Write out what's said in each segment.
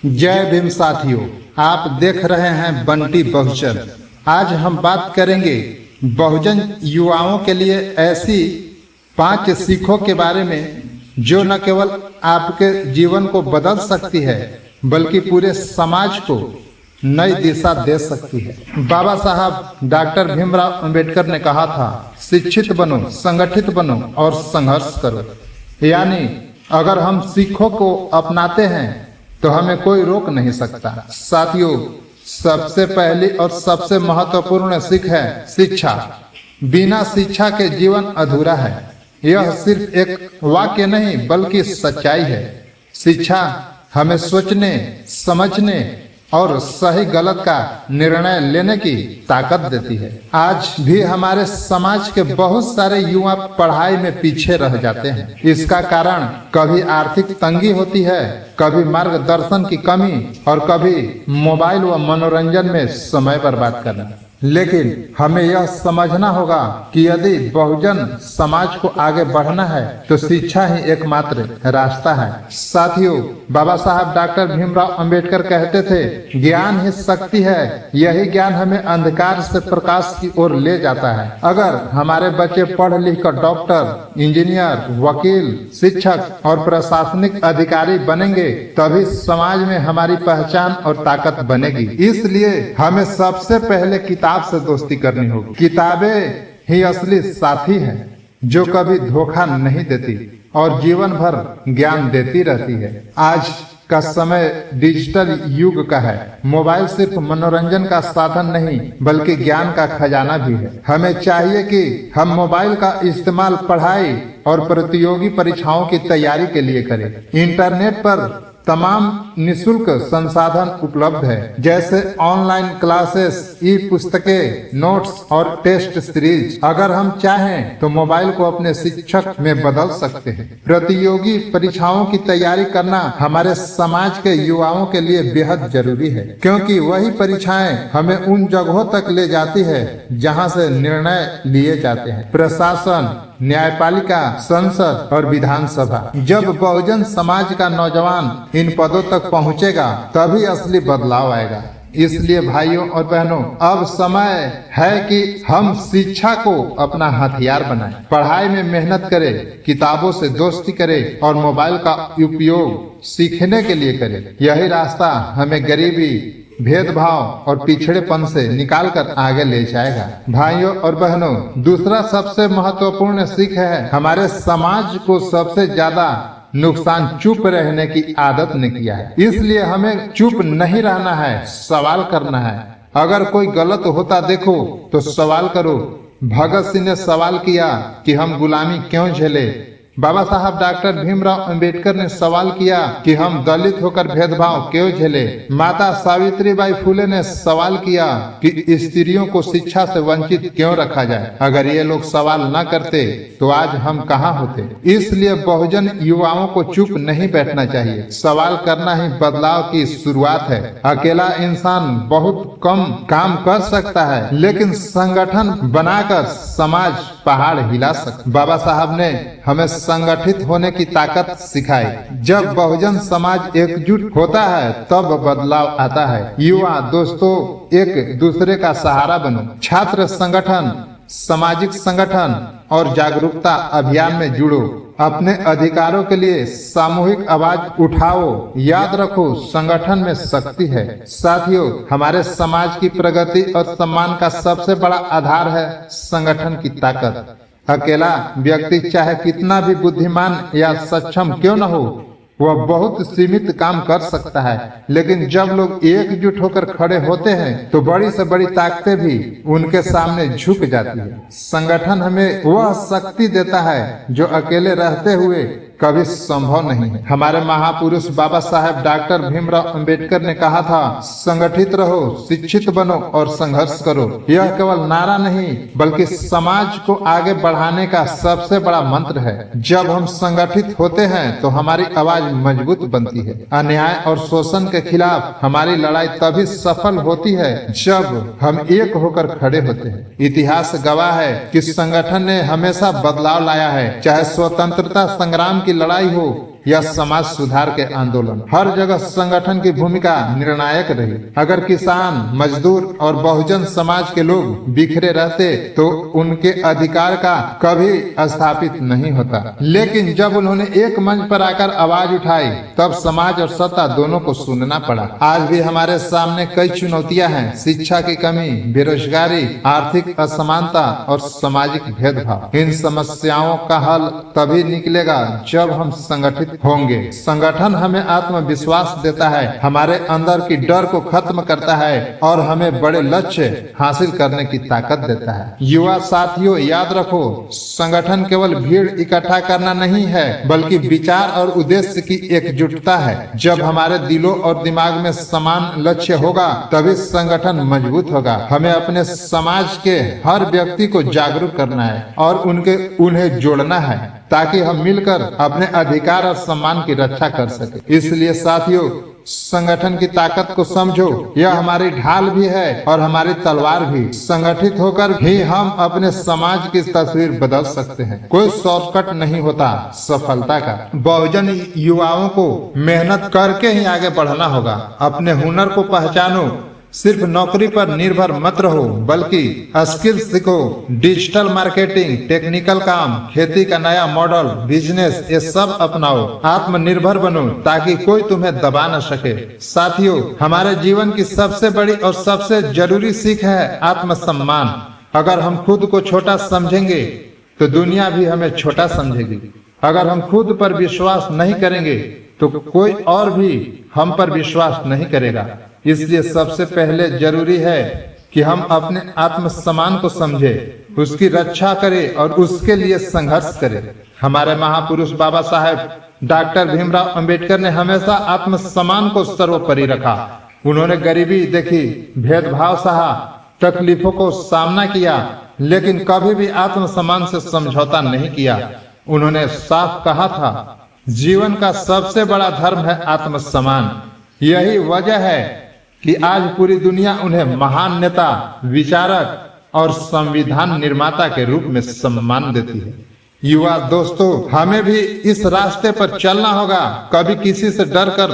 जय भीम साथियों, आप देख रहे हैं बंटी बहुजन। आज हम बात करेंगे बहुजन युवाओं के लिए ऐसी 5 सीखों के बारे में जो न केवल आपके जीवन को बदल सकती है बल्कि पूरे समाज को नई दिशा दे सकती है। बाबा साहब डॉक्टर भीमराव अंबेडकर ने कहा था, शिक्षित बनो, संगठित बनो और संघर्ष करो। यानी अगर हम सीखों को अपनाते हैं तो हमें कोई रोक नहीं सकता। साथियों, सबसे पहली और सबसे महत्वपूर्ण सीख है शिक्षा। बिना शिक्षा के जीवन अधूरा है। यह सिर्फ एक वाक्य नहीं बल्कि सच्चाई है। शिक्षा हमें सोचने, समझने और सही गलत का निर्णय लेने की ताकत देती है। आज भी हमारे समाज के बहुत सारे युवा पढ़ाई में पीछे रह जाते हैं। इसका कारण कभी आर्थिक तंगी होती है, कभी मार्गदर्शन की कमी और कभी मोबाइल व मनोरंजन में समय बर्बाद करना। लेकिन हमें यह समझना होगा कि यदि बहुजन समाज को आगे बढ़ना है तो शिक्षा ही एकमात्र रास्ता है। साथियों, बाबा साहब डॉक्टर भीमराव अंबेडकर कहते थे, ज्ञान ही शक्ति है। यही ज्ञान हमें अंधकार से प्रकाश की ओर ले जाता है। अगर हमारे बच्चे पढ़ लिख कर डॉक्टर, इंजीनियर, वकील, शिक्षक और प्रशासनिक अधिकारी बनेंगे तभी समाज में हमारी पहचान और ताकत बनेगी। इसलिए हमें सबसे पहले किताब से दोस्ती करनी होगी। किताबें ही असली साथी हैं जो कभी धोखा नहीं देती और जीवन भर ज्ञान देती रहती है। आज का समय डिजिटल युग का है। मोबाइल सिर्फ मनोरंजन का साधन नहीं बल्कि ज्ञान का खजाना भी है। हमें चाहिए कि हम मोबाइल का इस्तेमाल पढ़ाई और प्रतियोगी परीक्षाओं की तैयारी के लिए करें। इंटरनेट पर तमाम निशुल्क संसाधन उपलब्ध है, जैसे ऑनलाइन क्लासेस, ई पुस्तकें, नोट्स और टेस्ट सीरीज। अगर हम चाहें तो मोबाइल को अपने शिक्षक में बदल सकते हैं। प्रतियोगी परीक्षाओं की तैयारी करना हमारे समाज के युवाओं के लिए बेहद जरूरी है, क्योंकि वही परीक्षाएं हमें उन जगहों तक ले जाती है जहां से निर्णय लिए जाते हैं। प्रशासन, न्यायपालिका, संसद और विधानसभा। जब बहुजन समाज का नौजवान इन पदों तक पहुंचेगा तभी असली बदलाव आएगा। इसलिए भाइयों और बहनों, अब समय है कि हम शिक्षा को अपना हथियार बनाएं। पढ़ाई में मेहनत करें, किताबों से दोस्ती करें और मोबाइल का उपयोग सीखने के लिए करें। यही रास्ता हमें गरीबी, भेदभाव और पिछड़ेपन से निकालकर आगे ले जाएगा। भाइयों और बहनों, दूसरा सबसे महत्वपूर्ण सीख है, हमारे समाज को सबसे ज्यादा नुकसान चुप रहने की आदत ने किया है। इसलिए हमें चुप नहीं रहना है, सवाल करना है। अगर कोई गलत होता देखो तो सवाल करो। भगत सिंह ने सवाल किया कि हम गुलामी क्यों झेले। बाबा साहब डॉक्टर भीमराव अंबेडकर ने सवाल किया कि हम दलित होकर भेदभाव क्यों झेले। माता सावित्रीबाई फुले ने सवाल किया कि स्त्रियों को शिक्षा से वंचित क्यों रखा जाए। अगर ये लोग सवाल न करते तो आज हम कहाँ होते। इसलिए बहुजन युवाओं को चुप नहीं बैठना चाहिए। सवाल करना ही बदलाव की शुरुआत है। अकेला इंसान बहुत कम काम कर सकता है, लेकिन संगठन बनाकर समाज पहाड़ हिला सकता। बाबा साहब ने हमें संगठित होने की ताकत सिखाई। जब बहुजन समाज एकजुट होता है तब बदलाव आता है। युवा दोस्तों, एक दूसरे का सहारा बनो। छात्र संगठन, सामाजिक संगठन और जागरूकता अभियान में जुड़ो। अपने अधिकारों के लिए सामूहिक आवाज उठाओ। याद रखो, संगठन में शक्ति है। साथियों, हमारे समाज की प्रगति और सम्मान का सबसे बड़ा आधार है संगठन की ताकत। अकेला व्यक्ति चाहे कितना भी बुद्धिमान या सक्षम क्यों न हो, वह बहुत सीमित काम कर सकता है, लेकिन जब लोग एकजुट होकर खड़े होते हैं तो बड़ी से बड़ी ताकतें भी उनके सामने झुक जाती है। संगठन हमें वह शक्ति देता है जो अकेले रहते हुए कभी संभव नहीं है। हमारे महापुरुष बाबा साहब डॉक्टर भीमराव अंबेडकर ने कहा था, संगठित रहो, शिक्षित बनो और संघर्ष करो। यह केवल नारा नहीं बल्कि समाज को आगे बढ़ाने का सबसे बड़ा मंत्र है। जब हम संगठित होते हैं तो हमारी आवाज मजबूत बनती है। अन्याय और शोषण के खिलाफ हमारी लड़ाई तभी सफल होती है जब हम एक होकर खड़े होते हैं। इतिहास गवाह है कि संगठन ने हमेशा बदलाव लाया है, चाहे स्वतंत्रता संग्राम की लड़ाई हो या समाज सुधार के आंदोलन, हर जगह संगठन की भूमिका निर्णायक रही। अगर किसान, मजदूर और बहुजन समाज के लोग बिखरे रहते तो उनके अधिकार का कभी स्थापित नहीं होता। लेकिन जब उन्होंने एक मंच पर आकर आवाज उठाई तब समाज और सत्ता दोनों को सुनना पड़ा। आज भी हमारे सामने कई चुनौतियां हैं, शिक्षा की कमी, बेरोजगारी, आर्थिक असमानता और सामाजिक भेदभाव। इन समस्याओं का हल तभी निकलेगा जब हम संगठित होंगे। संगठन हमें आत्मविश्वास देता है, हमारे अंदर की डर को खत्म करता है और हमें बड़े लक्ष्य हासिल करने की ताकत देता है। युवा साथियों, याद रखो, संगठन केवल भीड़ इकट्ठा करना नहीं है बल्कि विचार और उद्देश्य की एकजुटता है। जब हमारे दिलों और दिमाग में समान लक्ष्य होगा तभी संगठन मजबूत होगा। हमें अपने समाज के हर व्यक्ति को जागरूक करना है और उन्हें जोड़ना है ताकि हम मिलकर अपने अधिकार और सम्मान की रक्षा कर सके। इसलिए साथियों, संगठन की ताकत को समझो, यह हमारी ढाल भी है और हमारी तलवार भी। संगठित होकर भी हम अपने समाज की तस्वीर बदल सकते हैं। कोई शॉर्टकट नहीं होता सफलता का। बहुजन युवाओं को मेहनत करके ही आगे बढ़ना होगा। अपने हुनर को पहचानो, सिर्फ नौकरी पर निर्भर मत रहो बल्कि स्किल सीखो। डिजिटल मार्केटिंग, टेक्निकल काम, खेती का नया मॉडल, बिजनेस, ये सब अपनाओ। आत्मनिर्भर बनो ताकि कोई तुम्हें दबा न सके। साथियों, हमारे जीवन की सबसे बड़ी और सबसे जरूरी सीख है आत्मसम्मान। अगर हम खुद को छोटा समझेंगे तो दुनिया भी हमें छोटा समझेगी। अगर हम खुद पर विश्वास नहीं करेंगे तो कोई और भी हम पर विश्वास नहीं करेगा। इसलिए सबसे पहले जरूरी है कि हम अपने आत्मसम्मान को समझें, उसकी रक्षा करें और उसके लिए संघर्ष करें। हमारे महापुरुष बाबा साहेब डॉक्टर भीमराव अंबेडकर ने हमेशा आत्मसम्मान को सर्वोपरि रखा। उन्होंने गरीबी देखी, भेदभाव सहा, तकलीफों को सामना किया, लेकिन कभी भी आत्मसम्मान से समझौता नहीं किया। उन्होंने साफ कहा था, जीवन का सबसे बड़ा धर्म है आत्मसम्मान। यही वजह है कि आज पूरी दुनिया उन्हें महान नेता, विचारक और संविधान निर्माता के रूप में सम्मान देती है। युवा दोस्तों, हमें भी इस रास्ते पर चलना होगा। कभी किसी से डर कर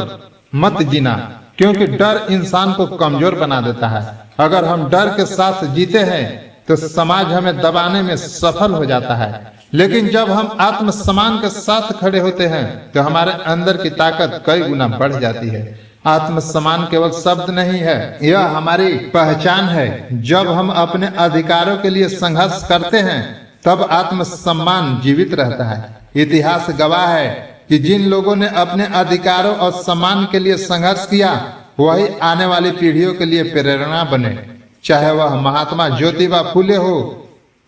मत जीना, क्योंकि डर इंसान को कमजोर बना देता है। अगर हम डर के साथ जीते हैं तो समाज हमें दबाने में सफल हो जाता है, लेकिन जब हम आत्मसम्मान के साथ खड़े होते हैं तो हमारे अंदर की ताकत कई गुना बढ़ जाती है। आत्मसम्मान केवल शब्द नहीं है, यह हमारी पहचान है। जब हम अपने अधिकारों के लिए संघर्ष करते हैं तब आत्मसम्मान जीवित रहता है। इतिहास गवाह है कि जिन लोगों ने अपने अधिकारों और सम्मान के लिए संघर्ष किया वही आने वाली पीढ़ियों के लिए प्रेरणा बने। चाहे वह महात्मा ज्योतिबा फुले हो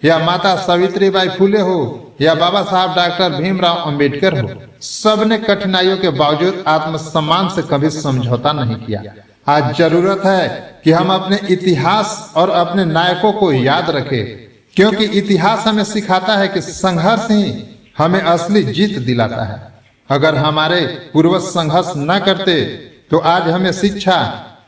या माता सावित्रीबाई फुले हो या बाबा साहब डॉक्टर भीमराव अंबेडकर हो, सबने कठिनाइयों के बावजूद आत्मसम्मान से कभी समझौता नहीं किया। आज जरूरत है कि हम अपने इतिहास और अपने नायकों को याद रखें, क्योंकि इतिहास हमें सिखाता है कि संघर्ष ही हमें असली जीत दिलाता है। अगर हमारे पूर्वज संघर्ष न करते तो आज हमें शिक्षा,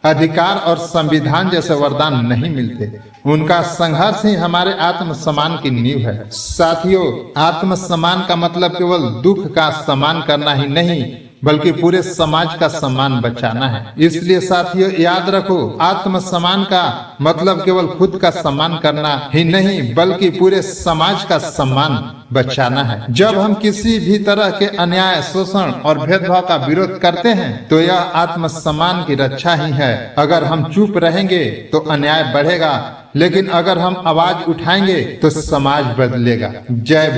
अधिकार और संविधान जैसे वरदान नहीं मिलते। उनका संघर्ष ही हमारे आत्मसम्मान की नींव है। साथियों, आत्मसम्मान का मतलब केवल दुख का सम्मान करना ही नहीं बल्कि पूरे समाज का सम्मान बचाना है। इसलिए साथियों, याद रखो, आत्मसम्मान का मतलब केवल खुद का सम्मान करना ही नहीं बल्कि पूरे समाज का सम्मान बचाना है। जब हम किसी भी तरह के अन्याय, शोषण और भेदभाव का विरोध करते हैं तो यह आत्मसम्मान की रक्षा ही है। अगर हम चुप रहेंगे तो अन्याय बढ़ेगा, लेकिन अगर हम आवाज उठाएंगे तो समाज बदलेगा। जय